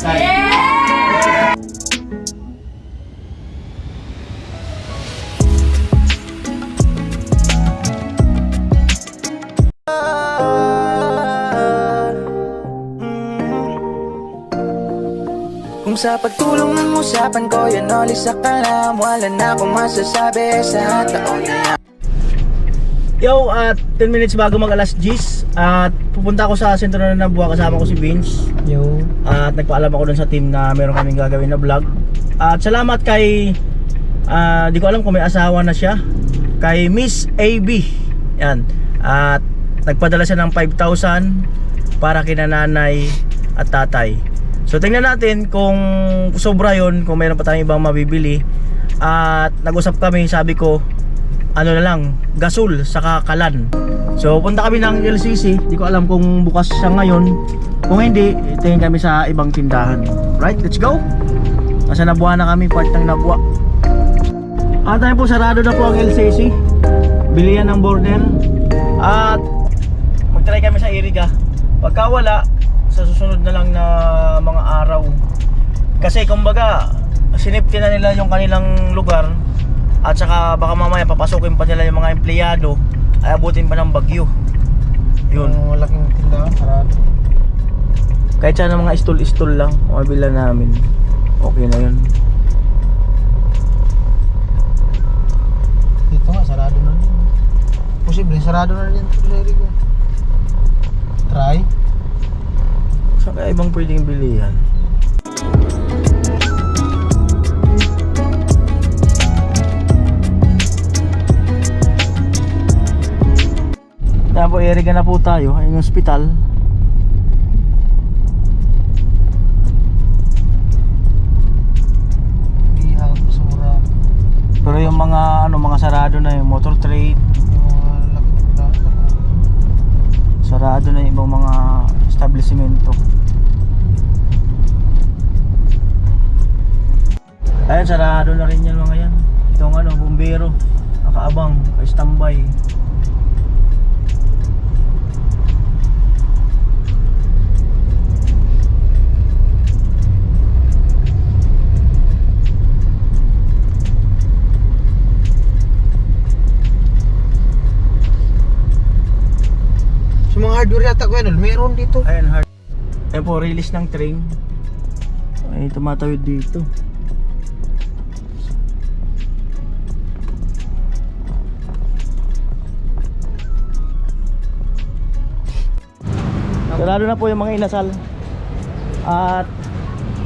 Kung sa pagtulong ng usapan ko, yan ulit sa kalam. Wala na akong masasabi sa taon na. Yo, at 10 minutes bago mag alas 10 at pupunta ako sa sentro na Nabuha, kasama ko si Vince. Yo. At nagpaalam ako dun sa team na meron kaming gagawin na vlog. At salamat kay di ko alam kung may asawa na siya, kay Miss AB. Yan. At nagpadala siya ng 5,000 para kina nanay at tatay. So tingnan natin kung sobra yon, kung mayroon pa tayong ibang mabibili. At nag-usap kami, sabi ko ano na lang, gasol saka kalan. So punta kami ng LCC. Di ko alam kung bukas siya ngayon. Kung hindi, tingin kami sa ibang tindahan. Right, let's go. Nasa Nabuha na kami, part ng Nabuha. At tayo po, sarado na po ang LCC. Bilihan ng border. At magtry kami sa Iriga. Pagka wala, sa susunod na lang na mga araw. Kasi kumbaga sinipti na nila yung kanilang lugar. At saka baka mamaya papasukin pa nila yung mga empleyado, ay abutin pa ng bagyo. Yun. Malaking tindahan, sarado. Kahit sana mga istol-istol lang, mabila namin. Okay na yun. Dito nga, sarado na rin. Posible, sarado na rin ito sa Irigo. Try. Saan kaya ibang pwedeng bilihan? Kaya po, Iriga na po tayo. Ayun yung hospital. Bihang, sura. Pero yung mga mga sarado na yung motor trade. Yung malaking tindahan. Sarado na yung ibang mga establishmento. Ayun, sarado na rin yan mga yan. Itong bumbero, nakaabang, standby. Sa mga hardware yata ko yan, meron dito. Ayun, hard. Ayun po, release ng train. Ay, tumatawid dito. Sarado na po yung mga inasal. At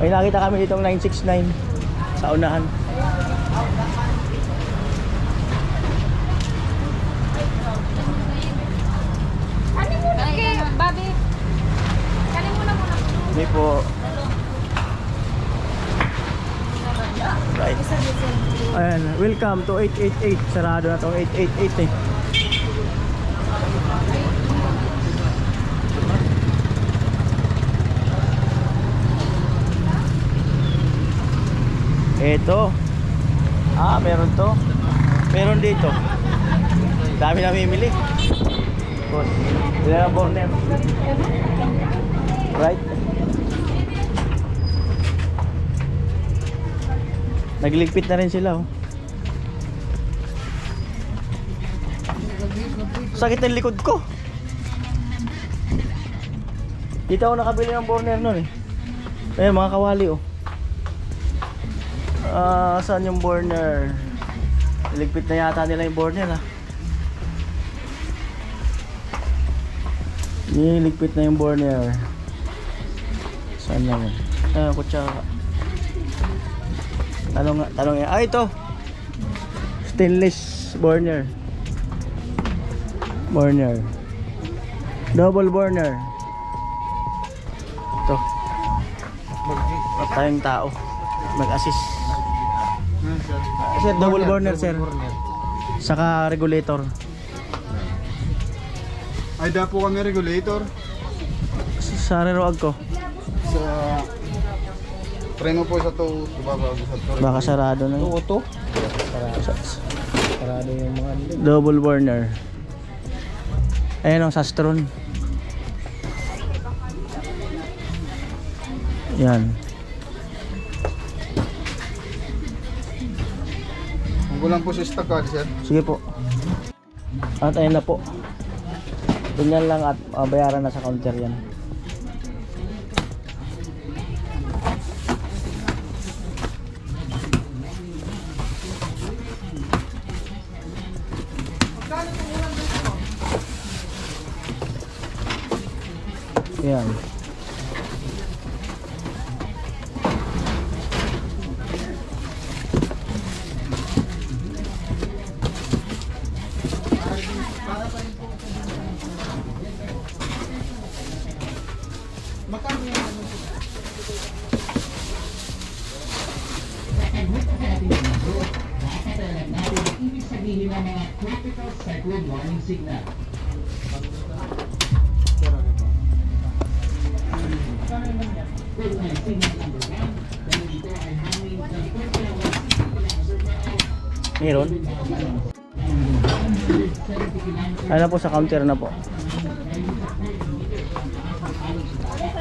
may nakita kami ditong 969 sa unahan. Babi, kanin muna. Hindi po. Right. Ayan, welcome to 888. Sarado na itong 888 eh. Ito. Meron to. Meron dito. Dami na mimili. Boss, wala na border. Right? Nagligpit na rin sila, oh. Sakit ng likod ko. Dito ako nakabili ng border nun eh. Ayan, mga kawali, oh. Saan yung border? Nagligpit na yata nila yung border, ah. Niligpit na yung border. Saan lang yun? Kutsara. Talong yan. Ito! Stainless burner. Double burner. Ito. At tayong tao mag-assist. Sir, double burner, sir. Saka regulator. Ay, da po kami regulator Sa reroag ko. sa preno po sa to, babago sa to. Baka sarado na yun. Ito. Sarado yung mga Double burner. Ayan ang Sastron. Yan. Hindi ko lang po sa stock sir. Sige po. At ayun na po. Ganyan lang at bayaran na sa counter yan. Yan. Meron? Ano po sa counter na po.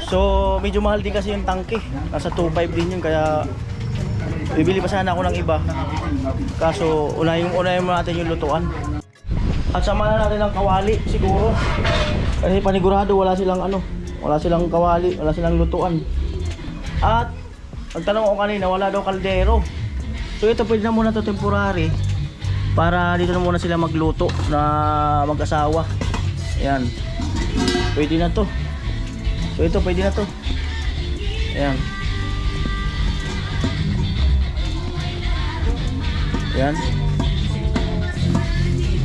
So medyo mahal din kasi yung tangke. Nasa 2.5 din yun, kaya bibili pa sana ako ng iba. Kaso unahin mo natin yung lutuan. At samahan natin ng kawali siguro. Kasi panigurado wala silang kawali, wala silang lutuan. At nagtanong ako kanina, wala daw kaldero. So ito pwede na muna to temporary, para dito na muna sila magluto na mag-asawa. Ayan. Pwede na to. So ito pwede na to. Ayan. Ayan.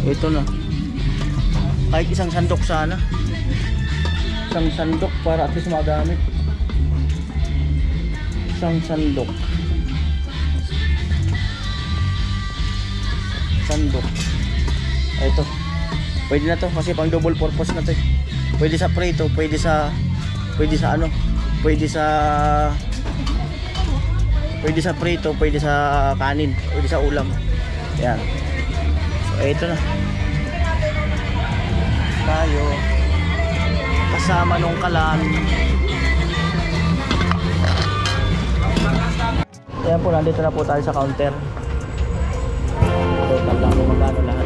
Ito na. Kahit isang sandok sana. Isang sandok para at least magamit. Isang sandok. Sandok. Ito. Pwede na to kasi pang double purpose na to. Pwede sa prito, pwede sa prito, pwede sa kanin, pwede sa ulam. Yan. So ito na. Tayo kasama nung kalan. Yan po, nandito na po tayo sa counter. Total lang kung magkano lahat.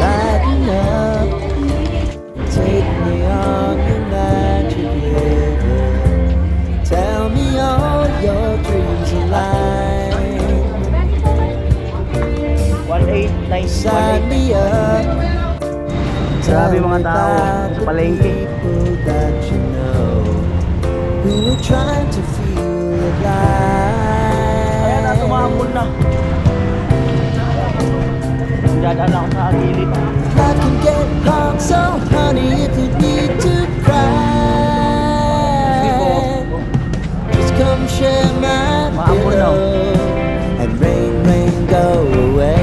Lighten up, take me on your magic river. Tell me all your dreams align. 1.8 me up. Grabe mga tao sa palengke. Ayan na, tumambol na. Dadaan ako sa agilid. I can get hot, so honey, if you need to cry, just come share my Maambol na. pillow and rain, rain, go away.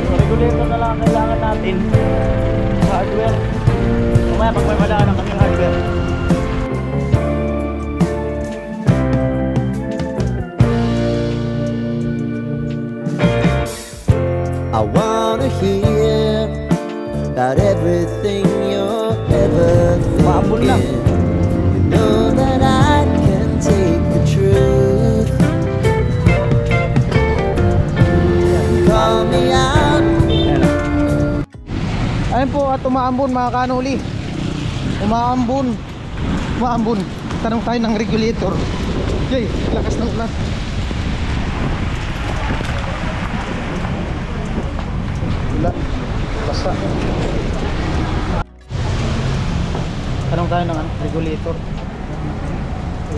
Regulator na lang kailangan natin. Hardware. Kumaya pag may malaan na kaming hardware. I wanna hear about everything you're ever Maambol na. thinking. You know that I can take the truth. Call me out. Ayan na. Ayun po at umaambon mga kanuli. Umaambon. Tanong tayo ng regulator. Jay, lakas ng ulan. Ulan. Basta. Tanong tayo ng regulator.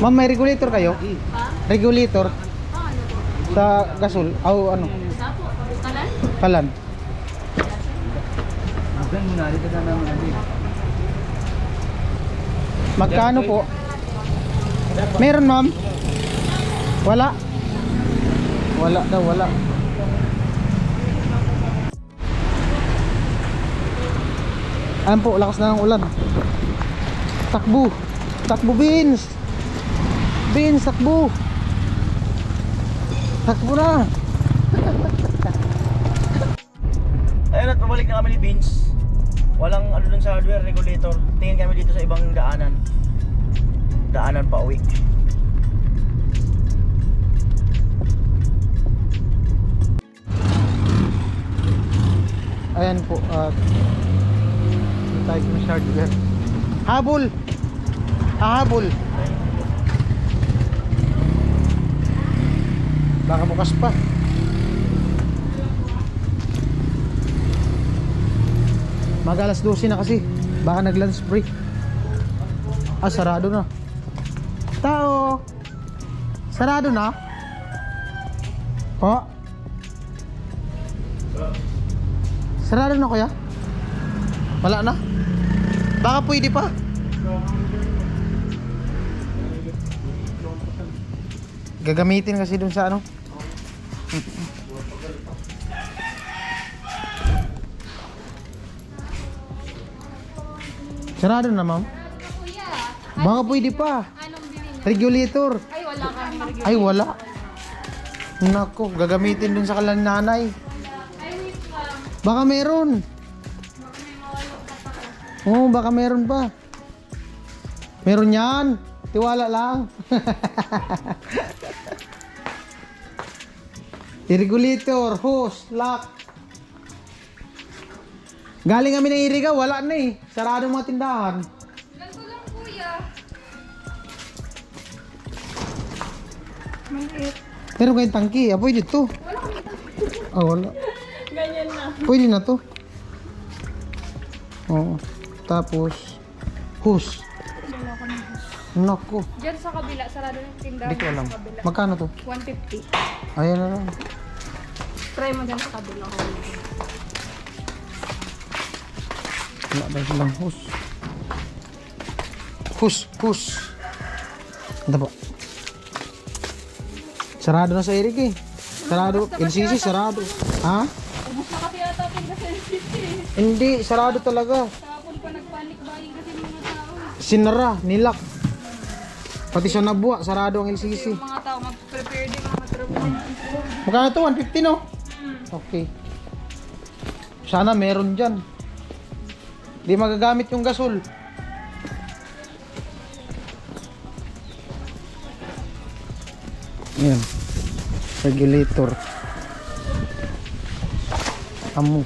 Ma'am, may regulator kayo? Regulator sa gasol. O ano? Kalan. Magkano po? Meron ma'am? Wala? Wala daw, wala. Ayan po, lakas na ng ulan. Takbo. Takbo, Beans. Beans, takbo. Takbo na. pabalik na kami ni Vince. Walang ano dun sa hardware regulator. Tingin kami dito sa ibang daanan. Daanan pa uwi. Ayan po, tayo kung hardware. Habol! Hahabol! Baka bukas pa. Mag-alas 12 na kasi. Baka nag-lunch break. Ah, sarado na. Tao! Sarado na? Po? Sarado na kuya? Wala na? Baka pwede pa? Gagamitin kasi dun sa ano? Sarado na ma'am? Kuya, Baka pwede pa. anong bilhin niyo? Regulator. Ay, wala kang regulator. Ay wala. Nako, gagamitin dun sa kalan nanay. Ay, wait lang. Baka meron. Baka may mawalo ka pa ko. Oo, baka meron pa. Meron yan. Tiwala lang. Regulator, hose, lock. Galing kami ng Iriga, wala na eh. Sarado mga tindahan. Ganito lang, kuya. Maliit. Meron kayong tangki. Ah, pwede to. Wala kang Ah, wala. ganyan na. Pwede na to. Oo. Tapos, hose. Wala ko na. Nako. Diyan sa kabila, sarado ng tindahan. Hindi ko alam. Sa kabila. Magkano to? 150. Ayan na lang. Try mo dyan sa kabila ko. Wala ba silang hose? Hose. Ito po. Sarado na sa Eric eh. Sarado. LCC, sarado. Ha? Ubus na kasi yata pag nasa LCC. Hindi, sarado talaga. Kahapon pa nagpanik buying kasi mga tao. Sinara, nilak. Pati sa Nabua, sarado ang LCC. Yung mga tao mag-prepare din mga trabaho. Magkano to? 150 no? Okay. Sana meron dyan. Di magagamit yung gasol. Yan. Regulator. Amo.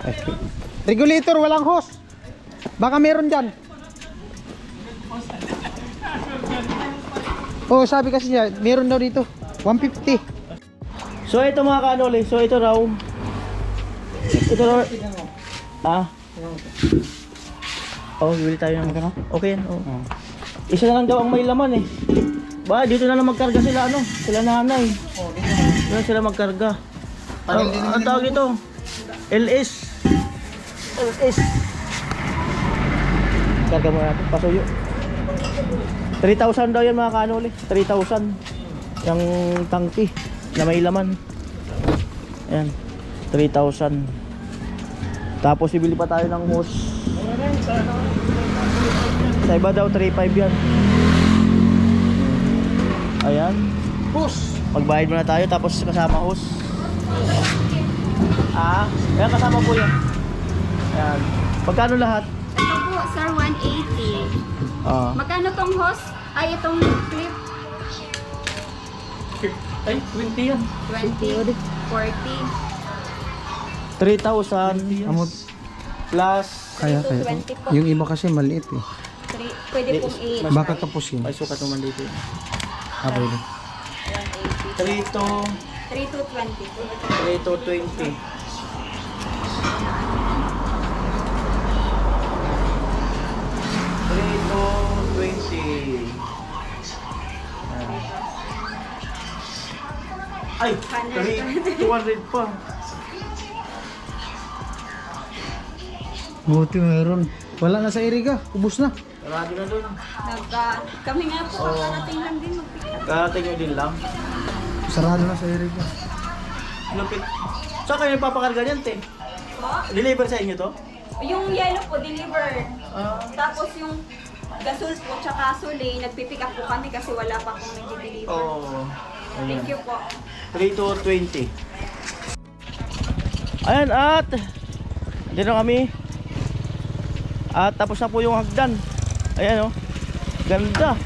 Ay. Regulator, walang hose. Baka meron dyan. Oh, sabi kasi niya, meron daw dito. 150. So ito mga kanoli, so ito raw. Ito raw. Ah. Oh, bibili tayo ng magkano? Okay yan. Oh. Isa na lang daw ang may laman eh. Ba, dito na lang magkarga sila ano, sila nanay. Oh, dito na. Dito na sila magkarga. Ang tawag ito? LS. Karga mo natin, pasuyo. 3,000 daw yan mga kanoli. 3,000. Yung tangki na may laman. Ayan. 3,000. Tapos bibili pa tayo ng hose. Sa iba daw 3,500 yan. Ayan. Hose. Magbayad muna tayo tapos kasama hose. Ah, ayan kasama po yan. Ayan. Pagkano lahat? Ito po, sir, 180. Ah. Magkano tong hose? Ay, itong clip? Ay, 20 yan. 20, 40. 3,000 Amot. plus Kaya. 20 po. Yung iba kasi maliit eh. Pwede pong 8. Baka kapusin. may sukat naman dito. Ah, pwede. 3 to 3 to 20 po. 3 to 20. 3 to 20. Ay, 200 pa. Buti meron. Wala na sa Iriga. Ubus na. Sarado na dun. Kami nga po, kakarating lang din mag-pick up. Karating nyo din lang. Sarado na sa Iriga. Lupit. Saan kayo nagpapakarga niyan, te? Deliver sa inyo to? Yung yellow po, deliver. Ah. Tapos yung gasol po, tsaka suli, nagpipick up po kami kasi wala pa akong nag-deliver. Oo. Thank you po. 3 to 20. Ayan, at dito na kami. At tapos na po yung hagdan. Ayan oh. Ganda.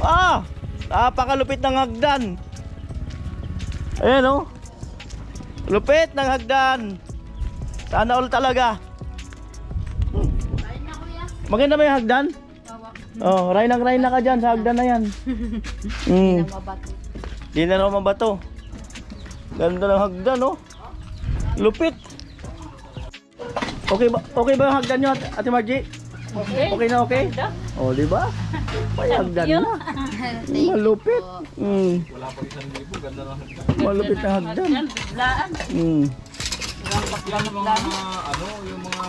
Ah! Napakalupit ng hagdan. Ayan oh. Lupit ng hagdan. Sana all talaga. Maganda ba yung hagdan? Oh, rainang-raina ka dyan sa hagdan na yan. Di na raw mabato. Ganda ng hagdan oh. Lupit. Okay ba yung hagdan nyo, Ate Margie? Okay. Okay na okay? Oh, di ba? May hagdan na. Malupit. Malupit na hagdan. Laan. Yung mga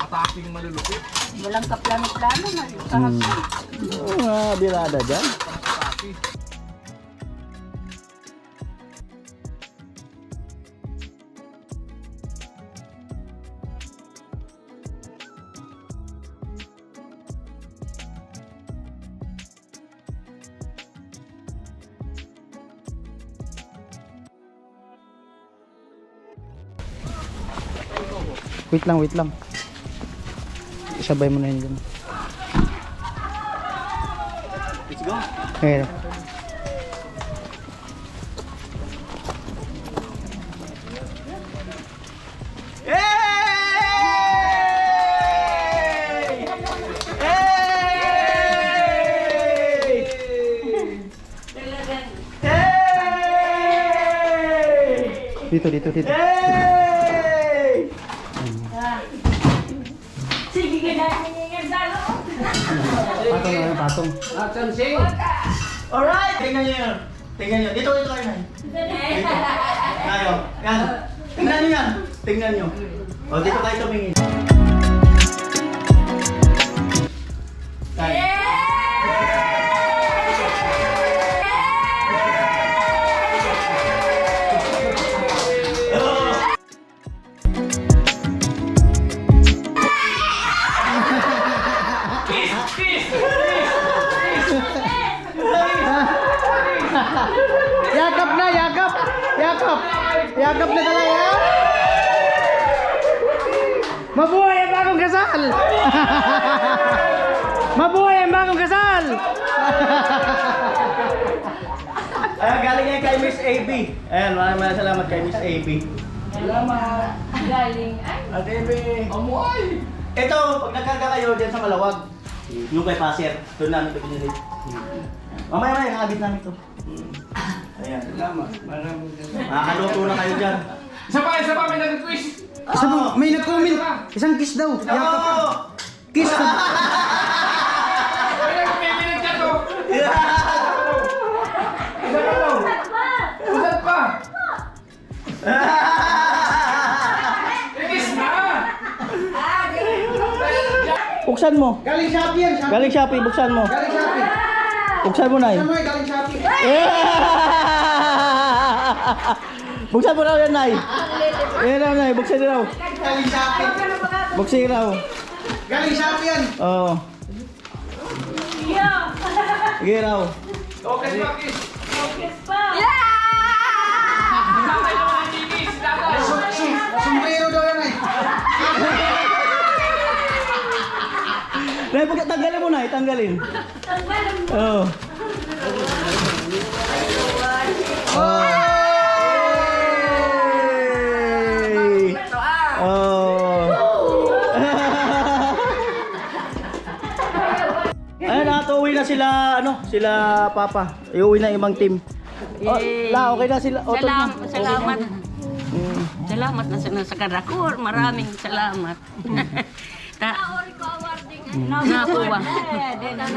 ataking malulupit. Walang kaplano-plano na. Mga birada dyan. Wait lang. Isabay mo na yun dyan. Let's go. Okay. Dito. Sige ka na, hingin dalo. Patong. Alright! Tingnan nyo yun. Tingnan nyo. Dito kayo na. Dito. Tayo. Yan. Tingnan nyo yan. Tingnan nyo. O, dito kayo tumingin. Tayo. Yakap na talaga. Mabuhay ang bagong kasal. Mabuhay ang bagong kasal. Galing yan kay Miss AB. Ayan, maraming salamat kay Miss AB. Galing. At AB. Ito, pag nagkarga kayo dyan sa Malawag, yung kay Pasir, doon namin ito pinili. Mamaya, nakabit namin ito. Ayan. Salamat. Makakaluto na kayo dyan. Isa pa, may nag-quiz. May nag-comment. Isang kiss daw. Yakap. Kiss. May nag-chat to. Usap pa. Kiss na. Buksan mo. Galing Shopee yan. Galing Shopee, buksan mo. Galing Shopee. Buksan mo na yun. Galing Shopee. Buksan mo raw yan, Nay. Yan raw, Nay. Buksan raw. Galing Shopee. Buksan raw. Galing Shopee yan. Oo. Sige raw. Okay, kiss. Sombrero daw yan ay. Nay, tanggalin mo, Nay. Tanggalin. Oo. Ayun, uwi na sila, sila Papa. Iuwi na yung ibang team. Oh, okay na sila. Oh, Salamat. Salamat na sa Karakor. Maraming salamat. Nakuha.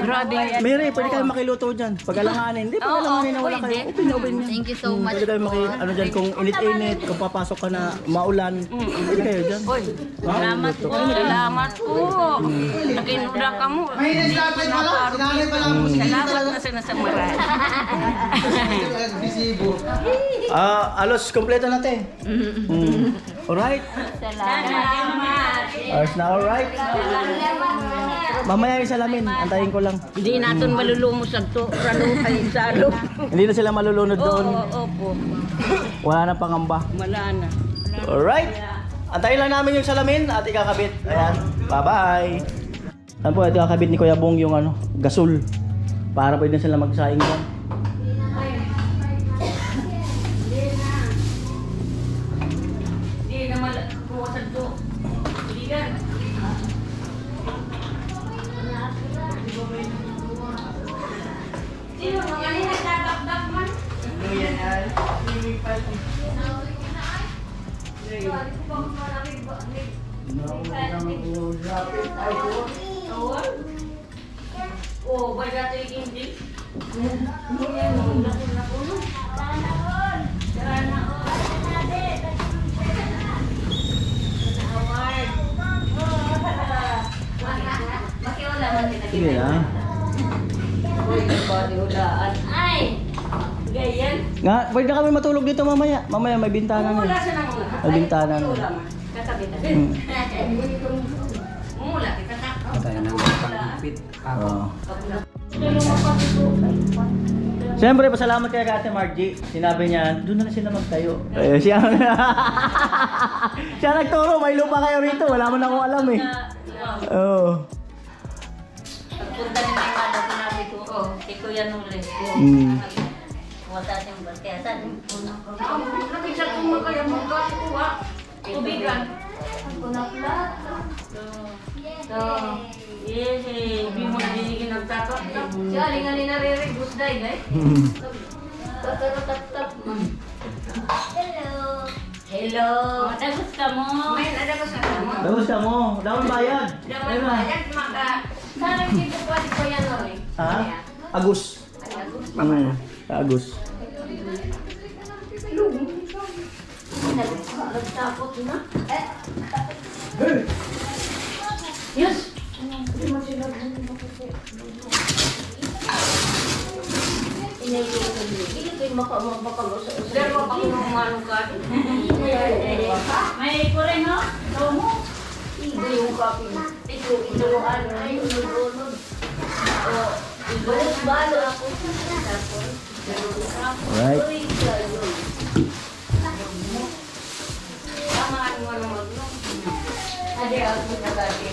Grabe. Mary, pwede kayo makiluto dyan. Pag-alanganin. Hindi, pag-alanganin na wala kayo. Open niya. Thank you so much. Pwede kayo dyan. Kung init-init, kung papasok ka na maulan, pwede kayo dyan. Salamat po. Salamat po. Nakinuda ka mo. Mahinas lapit pala. Sinanay pala mo. Salamat na sa nasamaran. Bisibo. Alos, kompleto natin. Alright? Salamat. Ayos na, alright? Mamaya yung salamin, antayin ko lang. Hindi natin malulumos ang to. Sa loob. Hindi na sila malulunod doon. Opo. Wala na pangamba. Wala na. Alright. Antayin lang namin yung salamin at ikakabit. Ayan. Bye-bye. Ayan po, ito kakabit ni Kuya Bong yung gasol. Para pwede sila magsaing dyan. Hindi na malakuha to. Ligan. Sino mga nila nagdakdak man? Oh, baga ito yung hindi. Sige na. Ay! Ganyan. Nga, pwede kami matulog dito mamaya. Mamaya may bintana na. Mula siya ng mula. May bintana na. Katabi-tabi. Mula, kitatak. Oo. Siyempre, pasalamat kay Ate Margie. Sinabi niya, doon na sila magtayo. Siya siya nagturo, may lupa kayo rito. Wala man akong alam eh. Oo. Pagpunta ni may mada, sinabi ko, oh, si Kuya Nules. Wata siyang barkesan. Nakita ko mo kaya magkakuha. Tubigan. Kunaplat. So, yes, hindi mo na dinigin nagtatap. Siya, lingan ni nare-regus day, guys. Tatap-tap. Hello. Hello. Dagus ka mo. May dagus ka mo. Dagus ka mo. Dawan bayad. Dawan bayad, maka. Sana dito po si Kuya Nules. Ha? Agus. Agus. Nagtapot na. Yes! May kureng no? Tomo? Ito yung kapi. Ito yung ano. Balo ako. Alright. Tama ang mga mag-no. Adi ako na dati.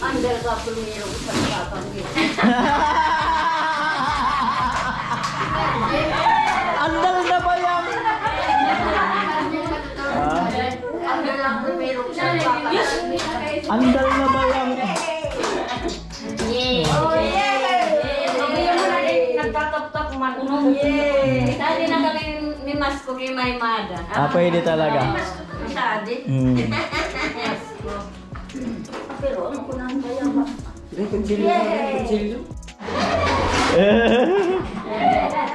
Andal ka pumiro sa kapangit. Andal na ba yan? Andal lang pumiro sa kapangit. Andal na ba yan? Yay! Oh, yay! Sabihin mo na rin, nagtatap-tap man. Dati na kami ni Masko kay Maymada. Pwede talaga. Sadi. Yes. Pero ano ko nang bayaw ba?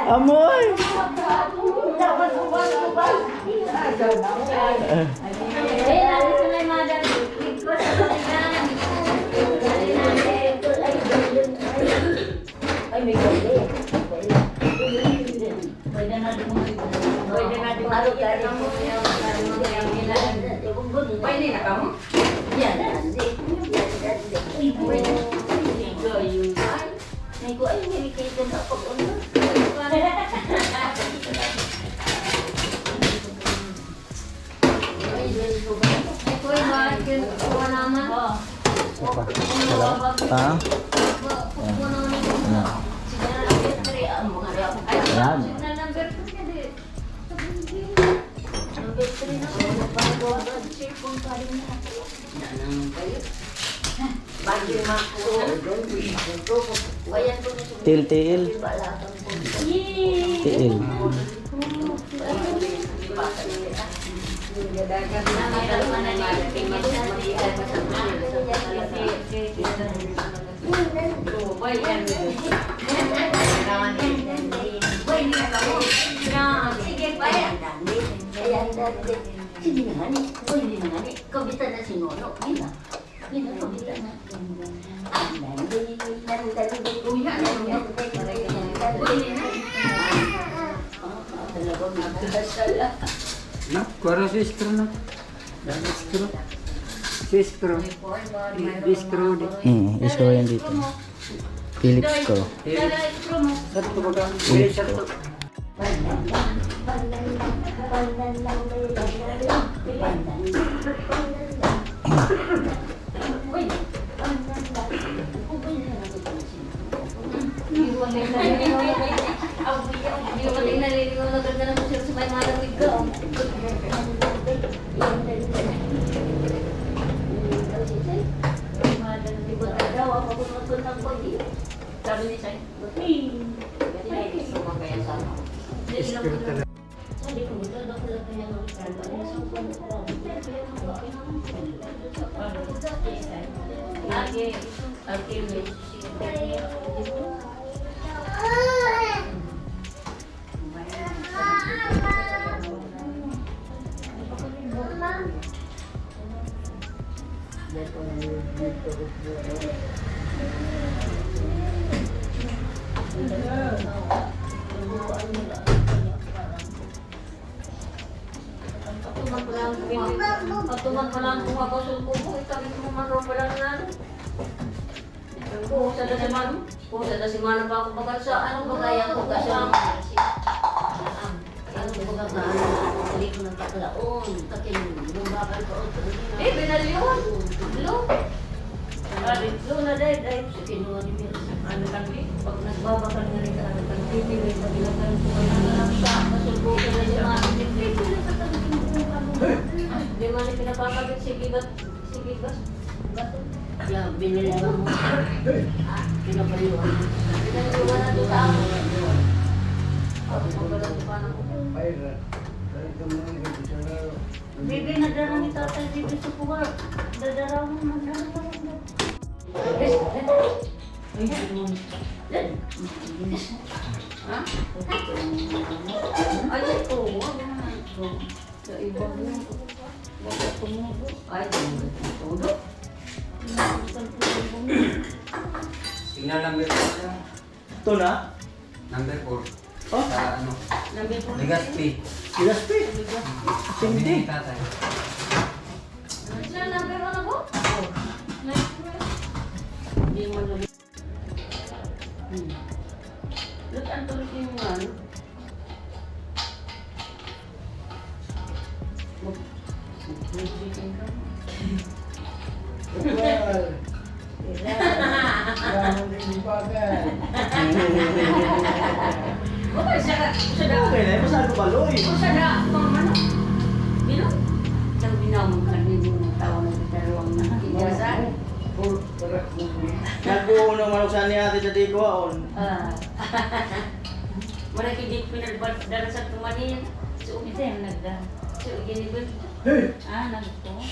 Amoy! Lalo sa Maymada. Request sa katigan. Ay, may gabi. Pwede na din mo. Pwede na din mo. Pwede na ka mo? Yan. Pwede. May ko ay nilikated ako. Ay ko ay bakit yun? Kuha naman. Ha? Ayan. Til. Tiil. Sige pa yan. Sige na nga ni. Pwede na nga ni. Kabita na si Nono. Gina. Gina, kabita na. Uya na niya. Pwede na. Talagang nagkasala. Nak, kuara si skru nak. Dan skru. Si skru. Di skru di. Isko yan dito. Philips ko. Satu bagang. Satu. Sabi ni Sai, patuman pa lang kung ako sulkubo, itabi ko man ro pa lang na. Kung sa dati man, kung sa dati man pa ako bagal sa anong bagaya ko kasi ang bagal na hindi ko ng taklaon, takin lumbakan ko. Binaliwan, lo. Lo na dahil sa kinuha ni Mira. Ano kami, pag nagbabakal nga rin ka, nagpipili, pagilakan ko na lang siya, masulbukan na siya mga pipili sa tabi di man pinapapagod si Gibat. Bato. Kaya biniliwan mo. Pinapaliwan. Pinapaliwan na doon sa ako. Ako magpalatupan ako. Bibi, nadarang ni tatay dito sa puwar. Dadaraw mo, nadarang mo. Ha? Ay, ito. Sa ibang yun. Bakit tumubo? Ay, tumubo. Signal number 4. Ito na? Number 4. Oh, Sa ano? Legazpi. Legazpi. Hindi. Tatay. Sila number 1 ako? Hindi mo namin. Look, ang tuloy yung ano. Okay, sada. Okay na, masabi ko baloy. Sada, mga ano? Bino? Isang binawang kanina yung tawa ng dalawang nakikitasan. Nag-uunong maluksan ni ate sa di ko aon. Wala kidik pinagdala sa tumanin. So, ito yung nagda. So, ginibig. Nagpo.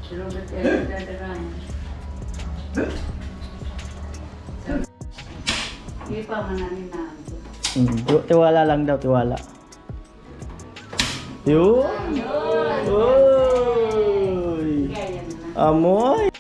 Si Robert yung nagdadaran. Hindi pa mananin na. Tiwala lang daw, tiwala. Yun! Uy! Kaya yan na. Amoy!